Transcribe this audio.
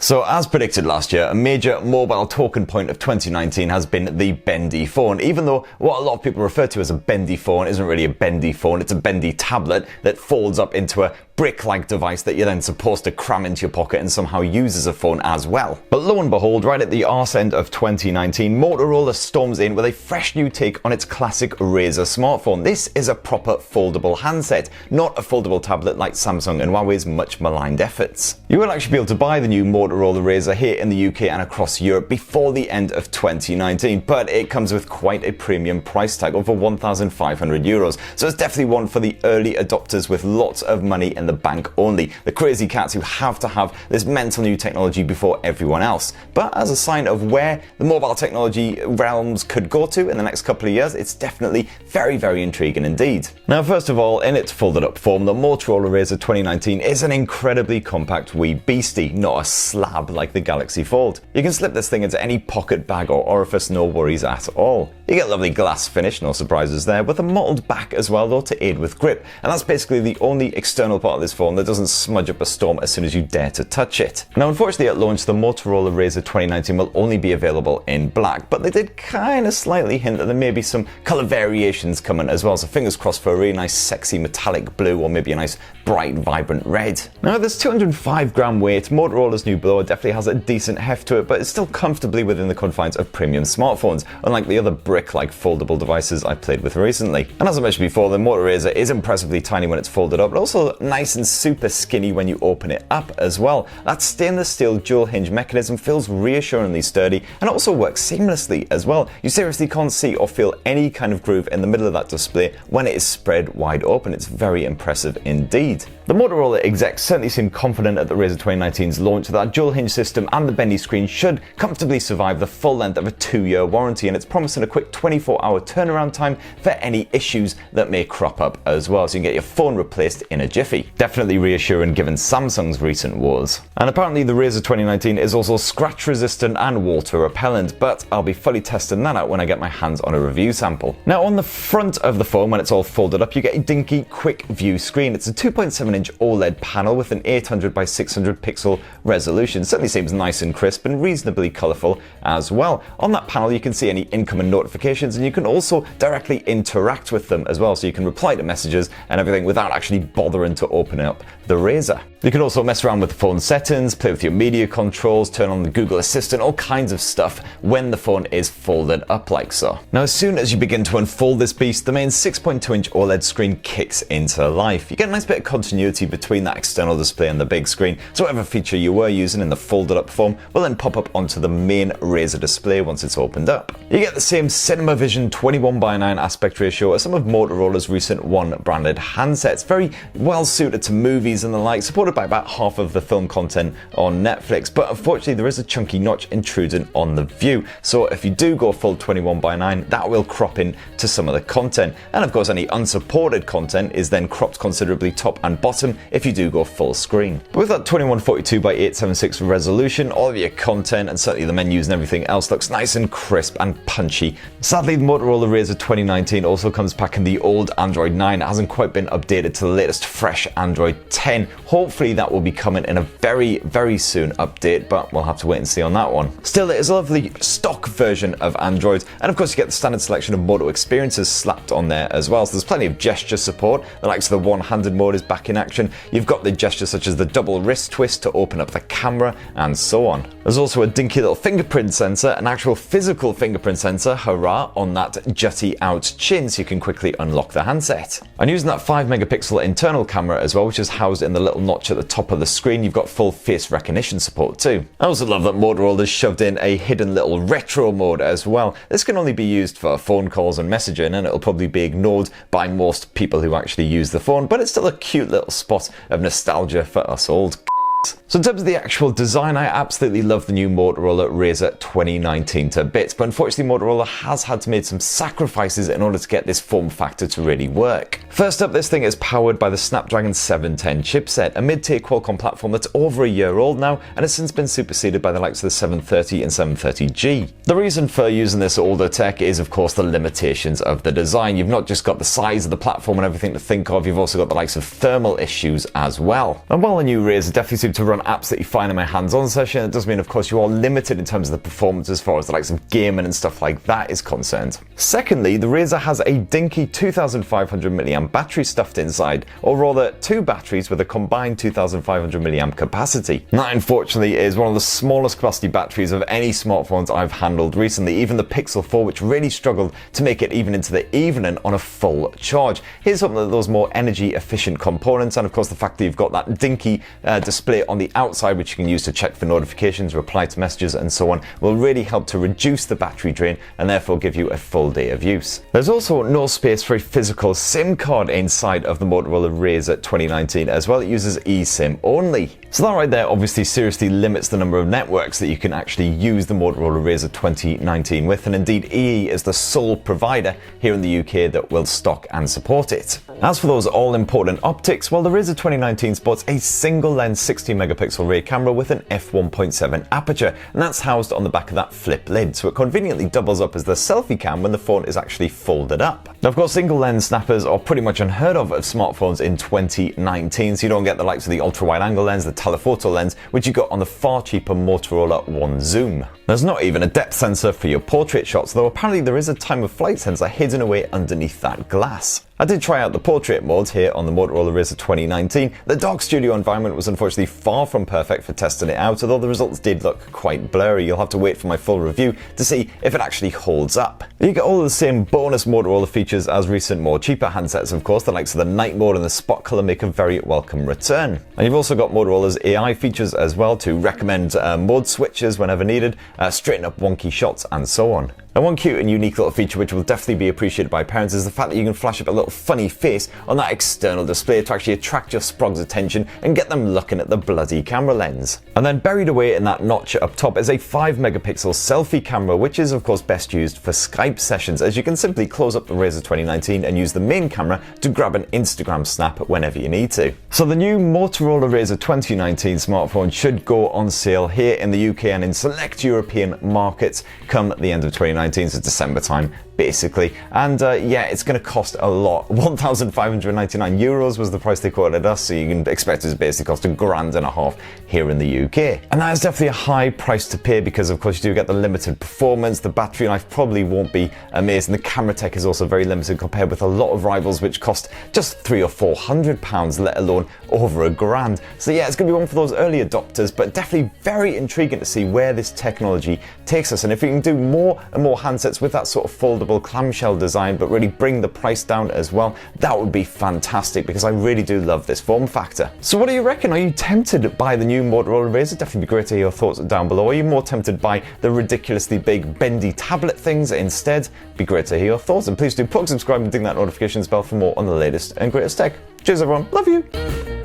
So as predicted last year, a major mobile talking point of 2019 has been the bendy phone, even though what a lot of people refer to as a bendy phone isn't really a bendy phone, it's a bendy tablet that folds up into a brick-like device that you're then supposed to cram into your pocket and somehow use as a phone as well. But lo and behold, right at the arse end of 2019, Motorola storms in with a fresh new take on its classic Razr smartphone. This is a proper foldable handset, not a foldable tablet like Samsung and Huawei's much maligned efforts. You will actually be able to buy the new Motorola Razr here in the UK and across Europe before the end of 2019, but it comes with quite a premium price tag, over €1,500. So it's definitely one for the early adopters with lots of money in the bank only, the crazy cats who have to have this mental new technology before everyone else. But as a sign of where the mobile technology realms could go to in the next couple of years, it's definitely very, very intriguing indeed. Now, first of all, in its folded up form, the Motorola Razr 2019 is an incredibly compact wee beastie, not a slab like the Galaxy Fold. You can slip this thing into any pocket, bag or orifice, no worries at all. You get lovely glass finish, no surprises there, with a mottled back as well though to aid with grip, and that's basically the only external part of this phone that doesn't smudge up a storm as soon as you dare to touch it. Now unfortunately at launch the Motorola Razr 2019 will only be available in black, but they did kind of slightly hint that there may be some colour variations coming as well, so fingers crossed for a really nice sexy metallic blue or maybe a nice bright vibrant red. Now this 205 gram weight, Motorola's new blower definitely has a decent heft to it, but it's still comfortably within the confines of premium smartphones, unlike the other brick-like foldable devices I've played with recently. And as I mentioned before, the Moto Razr is impressively tiny when it's folded up, but also nice and super skinny when you open it up as well. That stainless steel dual hinge mechanism feels reassuringly sturdy and also works seamlessly as well. You seriously can't see or feel any kind of groove in the middle of that display when it is spread wide open. It's very impressive indeed. The Motorola execs certainly seem confident at the Razr 2019's launch that dual hinge system and the bendy screen should comfortably survive the full length of a 2-year warranty, and it's promising a quick 24-hour turnaround time for any issues that may crop up as well, so you can get your phone replaced in a jiffy. Definitely reassuring given Samsung's recent woes. And apparently the Razr 2019 is also scratch resistant and water repellent, but I'll be fully testing that out when I get my hands on a review sample. Now on the front of the phone, when it's all folded up, you get a dinky quick view screen. It's a 2.7-inch OLED panel with an 800 by 600 pixel resolution. Certainly seems nice and crisp and reasonably colourful as well. On that panel you can see any incoming notifications, and you can also directly interact with them as well, so you can reply to messages and everything without actually bothering to open up the Razr. You can also mess around with the phone settings, play with your media controls, turn on the Google Assistant, all kinds of stuff when the phone is folded up like so. Now as soon as you begin to unfold this beast, the main 6.2-inch OLED screen kicks into life. You get a nice bit of continuity between that external display and the big screen, so whatever feature you were using in the folded up form will then pop up onto the main Razr display once it's opened up. You get the same CinemaVision 21:9 aspect ratio as some of Motorola's recent One branded handsets, very well suited to movies and the like, supported by about half of the film content on Netflix, but unfortunately there is a chunky notch intruding on the view, so if you do go full 21:9 that will crop in to some of the content, and of course any unsupported content is then cropped considerably top and bottom if you do go full screen. But with that 2142 by 876 resolution, all of your content and certainly the menus and everything else looks nice and crisp and punchy. Sadly the Motorola Razr 2019 also comes back in the old Android 9. It hasn't quite been updated to the latest fresh Android 10. Hopefully that will be coming in a very, very soon update, but we'll have to wait and see on that one. Still, it is a lovely stock version of Android, and of course you get the standard selection of Moto experiences slapped on there as well, so there's plenty of gesture support. The likes of the one-handed mode is back in action. You've got the gestures such as the double wrist twist to open up the camera and so on. There's also a dinky little fingerprint sensor, an actual physical fingerprint sensor, hurrah, on that jutty out chin, so you can quickly unlock the handset. And using that 5 megapixel internal camera as well, which is housed in the little notch at the top of the screen, you've got full face recognition support too. I also love that Motorola's shoved in a hidden little retro mode as well. This can only be used for phone calls and messaging, and it'll probably be ignored by most people who actually use the phone, but it's still a cute little spot of nostalgia for us old. So in terms of the actual design, I absolutely love the new Motorola Razr 2019 to bits, but unfortunately Motorola has had to make some sacrifices in order to get this form factor to really work. First up, this thing is powered by the Snapdragon 710 chipset, a mid-tier Qualcomm platform that's over a year old now and has since been superseded by the likes of the 730 and 730G. The reason for using this older tech is of course the limitations of the design. You've not just got the size of the platform and everything to think of, you've also got the likes of thermal issues as well. And while the new Razr definitely seems to run absolutely fine in my hands-on session. It does mean, of course, you are limited in terms of the performance as far as the likes of gaming and stuff like that is concerned. Secondly, the Razr has a dinky 2500 mAh battery stuffed inside, or rather 2 batteries with a combined 2500 mAh capacity. And that, unfortunately, is one of the smallest capacity batteries of any smartphones I've handled recently. Even the Pixel 4, which really struggled to make it even into the evening on a full charge. Here's something of those more energy efficient components, and of course the fact that you've got that dinky display on the outside, which you can use to check for notifications, reply to messages and so on, will really help to reduce the battery drain and therefore give you a full day of use. There's also no space for a physical SIM card inside of the Motorola Razr 2019 as well. It uses eSIM only. So that right there obviously seriously limits the number of networks that you can actually use the Motorola Razr 2019 with, and indeed EE is the sole provider here in the UK that will stock and support it. As for those all-important optics, well, the Razr 2019 sports a single-lens 60-megapixel rear camera with an f1.7 aperture, and that's housed on the back of that flip lid, so it conveniently doubles up as the selfie cam when the phone is actually folded up. Now, of course, single-lens snappers are pretty much unheard of smartphones in 2019, so you don't get the likes of the ultra-wide-angle lens, the telephoto lens, which you got on the far cheaper Motorola One Zoom. There's not even a depth sensor for your portrait shots, though apparently there is a time-of-flight sensor hidden away underneath that glass. I did try out the portrait mode here on the Motorola Razr 2019. The dark studio environment was unfortunately far from perfect for testing it out, although the results did look quite blurry. You'll have to wait for my full review to see if it actually holds up. You get all of the same bonus Motorola features as recent, more cheaper handsets, of course. The likes of the night mode and the spot color make a very welcome return. And you've also got Motorola's AI features as well to recommend mode switches whenever needed, straighten up wonky shots and so on. And one cute and unique little feature which will definitely be appreciated by parents is the fact that you can flash up a little funny face on that external display to actually attract your sprog's attention and get them looking at the bloody camera lens. And then buried away in that notch up top is a 5-megapixel selfie camera, which is of course best used for Skype sessions, as you can simply close up the Razr 2019 and use the main camera to grab an Instagram snap whenever you need to. So the new Motorola Razr 2019 smartphone should go on sale here in the UK and in select European markets come the end of 2019. So December time basically, and yeah, it's going to cost a lot. 1,599 euros was the price they quoted us, so you can expect it to basically cost $1,500 here in the UK. And that is definitely a high price to pay because of course you do get the limited performance, the battery life probably won't be amazing, the camera tech is also very limited compared with a lot of rivals which cost just £300 or £400, let alone over £1,000. So yeah, it's going to be one for those early adopters, but definitely very intriguing to see where this technology takes us, and if we can do more and more handsets with that sort of foldable clamshell design but really bring the price down as well, that would be fantastic because I really do love this form factor. So what do you reckon? Are you tempted by the new Motorola Razr? Definitely be great to hear your thoughts down below. Are you more tempted by the ridiculously big bendy tablet things instead? Be great to hear your thoughts, and please do subscribe and ding that notifications bell for more on the latest and greatest tech. Cheers everyone, love you!